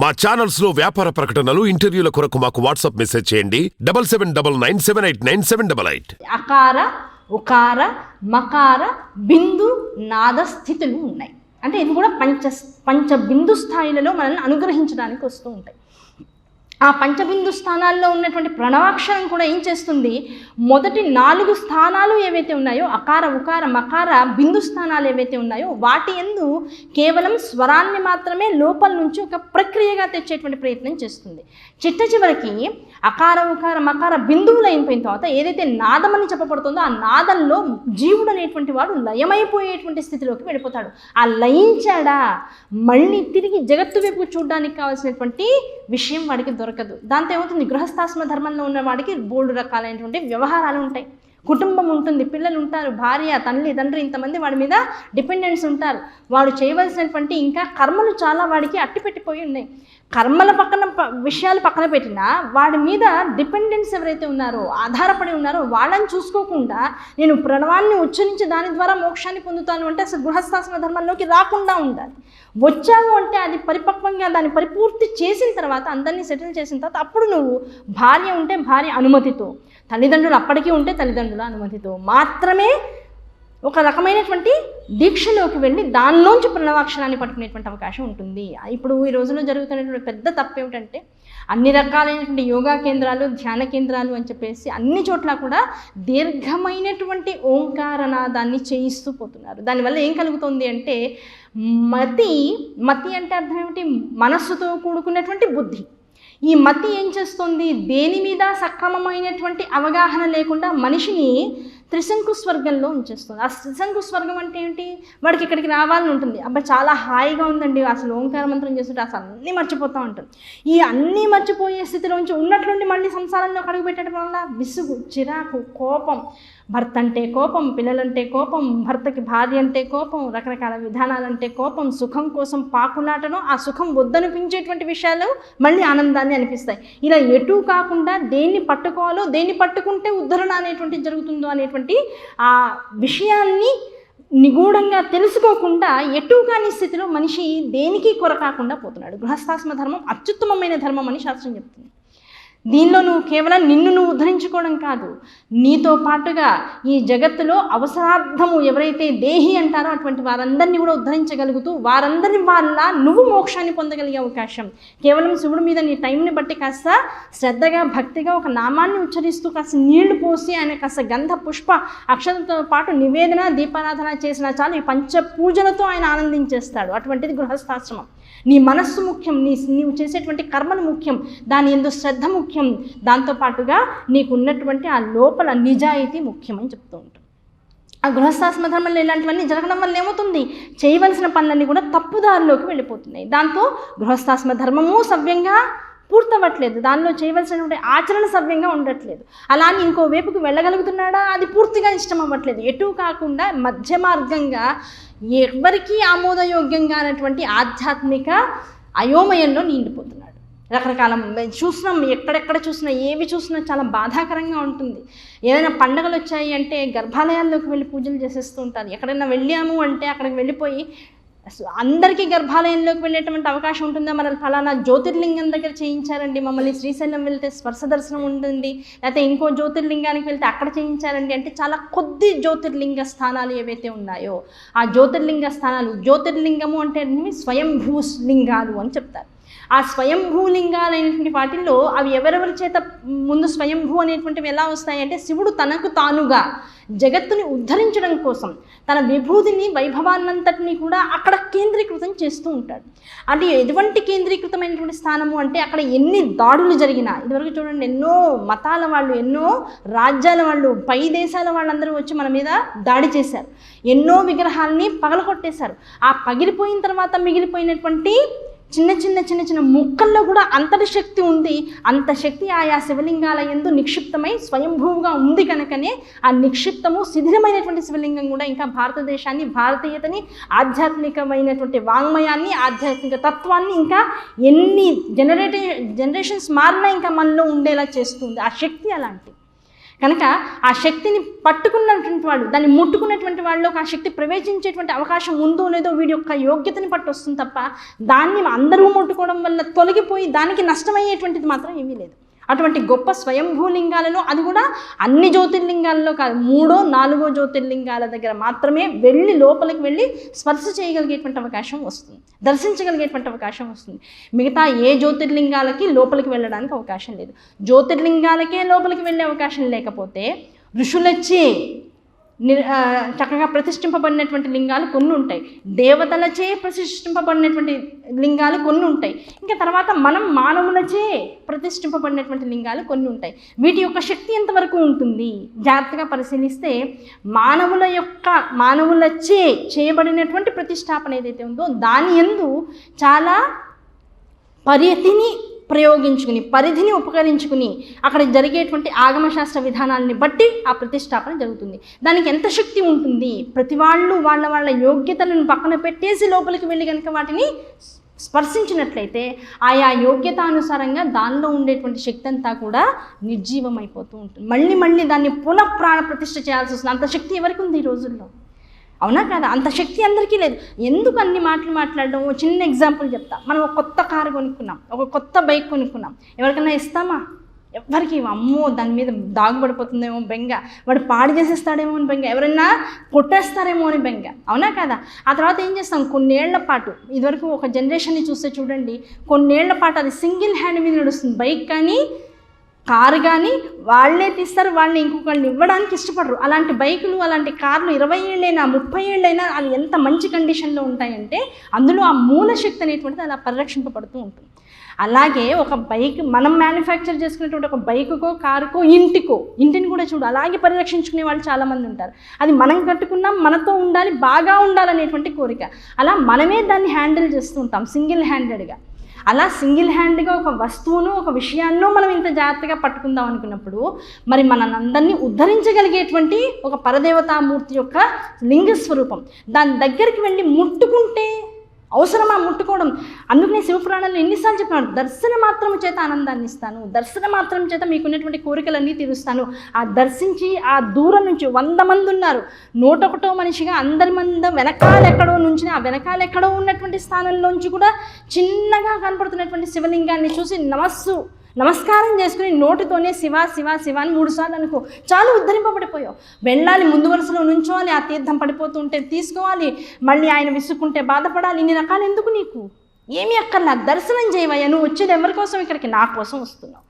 మా ఛానల్స్ లో వ్యాపార ప్రకటనలు, ఇంటర్వ్యూల కొరకు మాకు వాట్సాప్ మెసేజ్ చేయండి 7799789788. అకార, ఉకార, మకార, బిందు, నాద స్థితులు ఉన్నాయి. అంటే ఇవి కూడా పంచ బిందు స్థాయిలలో మనల్ని అనుగ్రహించడానికి వస్తూ ఉంటాయి. ఆ పంచబిందు స్థానాల్లో ఉన్నటువంటి ప్రణవాక్షరం కూడా ఏం చేస్తుంది, మొదటి 4 స్థానాలు ఏవైతే ఉన్నాయో అకార, ఉకార, మకార, బిందు స్థానాలు ఏవైతే ఉన్నాయో వాటి యందు కేవలం స్వరాన్ని మాత్రమే లోపల నుంచి ఒక ప్రక్రియగా తెచ్చేటువంటి ప్రయత్నం చేస్తుంది. చిట్ట చివరికి అకార, ఉకార, మకార బిందువులు అయిపోయిన తర్వాత ఏదైతే నాదం అని చెప్పబడుతుందో ఆ నాదంలో జీవుడు అనేటువంటి వాడు లయమైపోయేటువంటి స్థితిలోకి వెళ్ళిపోతాడు. ఆ లయించాడా మళ్ళీ తిరిగి జగత్తు వైపు చూడడానికి కావాల్సినటువంటి విషయం వాడికి దొరకదు. దాంతో ఏమవుతుంది, గృహస్థాశ్రమ ధర్మంలో ఉన్న వాడికి బోల్డు రకాలైనటువంటి వ్యవహారాలు ఉంటాయి. కుటుంబం ఉంటుంది, పిల్లలు ఉంటారు, భార్య, తల్లి, తండ్రి, ఇంతమంది వాడి మీద డిపెండెన్స్ ఉంటారు. వాడు చేయవలసినటువంటి ఇంకా కర్మలు చాలా వాడికి అట్టిపెట్టిపోయి ఉన్నాయి. కర్మల విషయాలు పక్కన పెట్టినా వాడి మీద డిపెండెన్స్ ఎవరైతే ఉన్నారో, ఆధారపడి ఉన్నారో వాళ్ళని చూసుకోకుండా నేను ప్రణవాన్ని ఉచ్చరించి దాని ద్వారా మోక్షాన్ని పొందుతాను అంటే అసలు గృహస్థాశ్రమ ధర్మంలోకి రాకుండా ఉండాలి. వచ్చావు అంటే అది పరిపక్వంగా దాన్ని పరిపూర్తి చేసిన తర్వాత, అందరినీ సెటిల్ చేసిన తర్వాత అప్పుడు నువ్వు భార్య ఉంటే భార్య అనుమతితో, తల్లిదండ్రులు అప్పటికీ ఉంటే తల్లిదండ్రుల అనుమతితో మాత్రమే ఒక రకమైనటువంటి దీక్షలోకి వెళ్ళి దానిలోంచి ప్రణవాక్షరాన్ని పట్టుకునేటువంటి అవకాశం ఉంటుంది. ఇప్పుడు ఈ రోజుల్లో జరుగుతున్నటువంటి పెద్ద తప్పు ఏమిటంటే అన్ని రకాలైనటువంటి యోగా కేంద్రాలు, ధ్యాన కేంద్రాలు అని చెప్పేసి అన్ని చోట్ల కూడా దీర్ఘమైనటువంటి ఓంకారనాదాన్ని చేయిస్తూ పోతున్నారు. దానివల్ల ఏం కలుగుతుంది అంటే మతి అంటే అర్థం ఏమిటి, మనస్సుతో కూడుకున్నటువంటి బుద్ధి. ఈ మతి ఏం చేస్తుంది, దేని మీద సక్రమమైనటువంటి అవగాహన లేకుండా మనిషిని త్రిశంకు స్వర్గంలో ఉంచేస్తుంది. ఆ త్రిశంకు స్వర్గం అంటే ఏంటి, వాడికి ఇక్కడికి రావాలని ఉంటుంది. అబ్బాయి చాలా హాయిగా ఉందండి, అసలు ఓంకార మంత్రం చేస్తుంటే అసలు అన్నీ మర్చిపోతూ ఉంటుంది. ఈ అన్నీ మర్చిపోయే స్థితిలోంచి ఉన్నట్లుండి మళ్ళీ సంసారంలో అడుగు పెట్టడం వల్ల విసుగు, చిరాకు, కోపం, భర్త అంటే కోపం, పిల్లలంటే కోపం, భర్తకి భార్య అంటే కోపం, రకరకాల విధానాలంటే కోపం, సుఖం కోసం పాకులాటను, ఆ సుఖం వద్దనిపించేటువంటి విషయాలు మళ్ళీ ఆనందాన్ని అనిపిస్తాయి. ఇలా ఎటు కాకుండా దేన్ని పట్టుకోవాలో, దేన్ని పట్టుకుంటే ఉద్ధరణ అనేటువంటి జరుగుతుందో అనేటువంటి ఆ విషయాన్ని నిగూఢంగా తెలుసుకోకుండా ఎటు కాని స్థితిలో మనిషి దేనికి కొరకాకుండా పోతున్నాడు. గృహస్థాశ్రమ ధర్మం అత్యుత్తమమైన ధర్మం అని శాస్త్రం చెప్తుంది. దీనిలో నువ్వు కేవలం నిన్ను నువ్వు ఉద్ధరించుకోవడం కాదు, నీతో పాటుగా ఈ జగత్తులో అవసరార్థము ఎవరైతే దేహి అంటారో అటువంటి వారందరినీ కూడా ఉద్ధరించగలుగుతూ వారందరి వల్ల నువ్వు మోక్షాన్ని పొందగలిగే అవకాశం. కేవలం శివుడి మీద నీ టైంని బట్టి కాస్త శ్రద్ధగా, భక్తిగా ఒక నామాన్ని ఉచ్చరిస్తూ కాస్త నీళ్లు పోసి ఆయన కాస్త గంధ, పుష్ప, అక్షతతో పాటు నివేదన, దీపారాధన చేసినా చాలు ఈ పంచ పూజలతో ఆయన ఆనందించేస్తాడు. అటువంటిది గృహస్థాశ్రమం. నీ మనస్సు ముఖ్యం, నీవు చేసేటువంటి కర్మలు ముఖ్యం, దాని యందు శ్రద్ధ ముఖ్యం, దాంతోపాటుగా నీకున్నటువంటి ఆ లోపల నిజాయితీ ముఖ్యమని చెప్తూ ఉంటాం. ఆ గృహస్థాశ్రమ ధర్మంలో ఇలాంటివన్నీ జరగడం వల్ల ఏమవుతుంది, చేయవలసిన పనులన్నీ కూడా తప్పుదారిలోకి వెళ్ళిపోతున్నాయి. దాంతో గృహస్థాశ్రమ ధర్మము సవ్యంగా పూర్తవ్వట్లేదు, దానిలో చేయవలసినటువంటి ఆచరణ సవ్యంగా ఉండట్లేదు. అలా అని ఇంకో వైపుకు వెళ్ళగలుగుతున్నాడా, అది పూర్తిగా ఇష్టం అవ్వట్లేదు. ఎటు కాకుండా మధ్య మార్గంగా ఎవరికీ ఆమోదయోగ్యంగా అనేటువంటి ఆధ్యాత్మిక అయోమయంలో నిండిపోతున్నాడు. రకరకాల చూసినాం, ఎక్కడెక్కడ చూసినా, ఏవి చూసినా చాలా బాధాకరంగా ఉంటుంది. ఏదైనా పండుగలు వచ్చాయి అంటే గర్భాలయాల్లోకి వెళ్ళి పూజలు చేసేస్తూ ఉంటారు. ఎక్కడైనా వెళ్ళాము అంటే అక్కడికి వెళ్ళిపోయి అందరికీ గర్భాలయంలోకి వెళ్ళేటువంటి అవకాశం ఉంటుందా, మన ఫలానా జ్యోతిర్లింగం దగ్గర చేయించారండి, మమ్మల్ని శ్రీశైలం వెళ్తే స్పర్శ దర్శనం ఉంటుంది, లేకపోతే ఇంకో జ్యోతిర్లింగానికి వెళ్తే అక్కడ చేయించారండి అంటే చాలా కొద్ది జ్యోతిర్లింగ స్థానాలు ఏవైతే ఉన్నాయో ఆ జ్యోతిర్లింగ స్థానాలు, జ్యోతిర్లింగము అంటే స్వయంభూ లింగాలు అని చెప్తారు. ఆ స్వయంభూలింగాలైనటువంటి వాటిల్లో అవి ఎవరెవరి చేత ముందు స్వయంభూ అనేటువంటివి ఎలా వస్తాయంటే శివుడు తనకు తానుగా జగత్తుని ఉద్ధరించడం కోసం తన విభూతిని, వైభవాన్నంతటినీ కూడా అక్కడ కేంద్రీకృతం చేస్తూ ఉంటాడు. అది ఎటువంటి కేంద్రీకృతమైనటువంటి స్థానము అంటే అక్కడ ఎన్ని దాడులు జరిగినా, ఇదివరకు చూడండి ఎన్నో మతాల వాళ్ళు, ఎన్నో రాజ్యాల వాళ్ళు, పై దేశాల వాళ్ళందరూ వచ్చి మన మీద దాడి చేశారు, ఎన్నో విగ్రహాలని పగలగొట్టేశారు. ఆ పగిలిపోయిన తర్వాత మిగిలిపోయినటువంటి చిన్న చిన్న ముక్కల్లో కూడా అంతటి శక్తి ఉంది. అంత శక్తి ఆయా శివలింగాల యందు నిక్షిప్తమై స్వయంభూగా ఉంది కనుకనే ఆ నిక్షిప్తము శిథిలమైనటువంటి శివలింగం కూడా ఇంకా భారతదేశాన్ని, భారతీయతని, ఆధ్యాత్మికమైనటువంటి వాంగ్మయాన్ని, ఆధ్యాత్మిక తత్వాన్ని ఇంకా ఎన్ని జనరేషన్స్ మారినా ఇంకా మనలో ఉండేలా చేస్తుంది. ఆ శక్తి అలాంటి. కనుక ఆ శక్తిని పట్టుకున్నటువంటి వాళ్ళు, దాన్ని ముట్టుకున్నటువంటి వాళ్ళకి ఆ శక్తి ప్రవేశించేటువంటి అవకాశం ఉందో లేదో వీడి యొక్క యోగ్యతని పట్టి వస్తుంది తప్ప దాన్ని అందరూ ముట్టుకోవడం వల్ల తొలగిపోయి దానికి నష్టమయ్యేటువంటిది మాత్రం ఏమీ లేదు. అటువంటి గొప్ప స్వయంభూలింగాలలో, అది కూడా అన్ని జ్యోతిర్లింగాలలో కాదు, 3వ 4వ జ్యోతిర్లింగాల దగ్గర మాత్రమే వెళ్ళి లోపలికి వెళ్ళి స్పర్శ చేయగలిగేటువంటి అవకాశం వస్తుంది, దర్శించగలిగేటువంటి అవకాశం వస్తుంది. మిగతా ఏ జ్యోతిర్లింగాలకి లోపలికి వెళ్ళడానికి అవకాశం లేదు. జ్యోతిర్లింగాలకే లోపలికి వెళ్ళే అవకాశం లేకపోతే ఋషులచే చక్కగా ప్రతిష్ఠింపబడినటువంటి లింగాలు కొన్ని ఉంటాయి, దేవతలచే ప్రతిష్ఠింపబడినటువంటి లింగాలు కొన్ని ఉంటాయి, ఇంకా తర్వాత మనం మానవులచే ప్రతిష్ఠింపబడినటువంటి లింగాలు కొన్ని ఉంటాయి. వీటి యొక్క శక్తి ఎంతవరకు ఉంటుంది జాగ్రత్తగా పరిశీలిస్తే మానవులచే చేయబడినటువంటి ప్రతిష్టాపన ఏదైతే ఉందో దాని యందు చాలా పరిధిని ఉపకరించుకుని అక్కడ జరిగేటువంటి ఆగమశాస్త్ర విధానాన్ని బట్టి ఆ ప్రతిష్టాపన జరుగుతుంది. దానికి ఎంత శక్తి ఉంటుంది, ప్రతి వాళ్ళు వాళ్ళ యోగ్యతలను పక్కన పెట్టేసి లోపలికి వెళ్ళి కనుక వాటిని స్పర్శించినట్లయితే ఆయా యోగ్యతానుసారంగా దానిలో ఉండేటువంటి శక్తి అంతా కూడా నిర్జీవం అయిపోతూ ఉంటుంది. మళ్ళీ దాన్ని పునఃప్రాణ ప్రతిష్ఠ చేయాల్సి వస్తుంది. అంత శక్తి ఎవరికి ఉంది ఈ రోజుల్లో? అవునా కదా? అంత శక్తి అందరికీ లేదు. ఎందుకు అన్ని మాటలు మాట్లాడడం? చిన్న ఎగ్జాంపుల్ చెప్తా. మనం ఒక కొత్త కారు కొనుక్కున్నాం, ఒక కొత్త బైక్ కొనుక్కున్నాం, ఎవరికైనా ఇస్తామా? ఎవరికి? అమ్మో దాని మీద దాగుపడిపోతుందేమో బెంగ, వాడు పాడు చేసేస్తాడేమో అని బెంగ, ఎవరైనా కొట్టేస్తారేమో అని బెంగ, అవునా కదా? ఆ తర్వాత ఏం చేస్తాం, కొన్నేళ్ల పాటు, ఇదివరకు ఒక జనరేషన్ని చూస్తే చూడండి, కొన్నేళ్ల పాటు అది సింగిల్ హ్యాండ్ మీద నడుస్తుంది. బైక్ కానీ కారు కానీ వాళ్ళే తీస్తారు, వాళ్ళని ఇంకొకళ్ళని ఇవ్వడానికి ఇష్టపడరు. అలాంటి బైకులు, అలాంటి కార్లు 20 ఏళ్ళైనా 30 ఏళ్ళైనా అది ఎంత మంచి కండిషన్లో ఉంటాయంటే అందులో ఆ మూలశక్తి అనేటువంటిది అలా పరిరక్షింపబడుతూ ఉంటుంది. అలాగే ఒక బైక్ మనం మ్యానుఫ్యాక్చర్ చేసుకునేటువంటి ఒక బైకుకో, కారుకో, ఇంటిని కూడా చూడు అలాగే పరిరక్షించుకునే వాళ్ళు చాలామంది ఉంటారు. అది మనం కట్టుకున్నాం, మనతో ఉండాలి, బాగా ఉండాలనేటువంటి కోరిక. అలా మనమే దాన్ని హ్యాండిల్ చేస్తూ ఉంటాం సింగిల్ హ్యాండెడ్గా. అలా సింగిల్ హ్యాండ్గా ఒక వస్తువును, ఒక విషయాన్నో మనం ఇంత జాగ్రత్తగా పట్టుకుందాం అనుకున్నప్పుడు మరి మనందరినీ ఉద్ధరించగలిగేటువంటి ఒక పరదేవతామూర్తి యొక్క లింగ స్వరూపం దాని దగ్గరికి వెళ్ళి ముట్టుకుంటే అవసరమా ముట్టుకోవడం? అందుకనే శివపురాణాలు ఎన్నిసార్లు చెప్పినాడు, దర్శన మాత్రం చేత ఆనందాన్ని ఇస్తాను, దర్శన మాత్రం చేత మీకున్నటువంటి కోరికలన్నీ తీరుస్తాను. ఆ దర్శించి ఆ దూరం నుంచి 100 మంది ఉన్నారు, 101వ మనిషిగా అందరి మంది వెనకాలెక్కడో నుంచి ఆ వెనకాలెక్కడో ఉన్నటువంటి స్థానంలోంచి కూడా చిన్నగా కనపడుతున్నటువంటి శివలింగాన్ని చూసి నమస్కారం చేసుకుని నోటితోనే శివ శివ శివ అని 3 సార్లు అనుకో, చాలు, ఉద్ధరింపబడిపోయావు. వెళ్ళాలి, ముందు వరుసలో నుంచోవాలి, ఆ తీర్థం పడిపోతుంటే తీసుకోవాలి, మళ్ళీ ఆయన విసుక్కుంటే బాధపడాలి. ఇన్ని రకాలు ఎందుకు నీకు? ఏమీ అక్కర్లా, దర్శనం చేయవయ్యా. నువ్వు వచ్చేది ఎవరి కోసం? ఇక్కడికి నా కోసం వస్తున్నావు.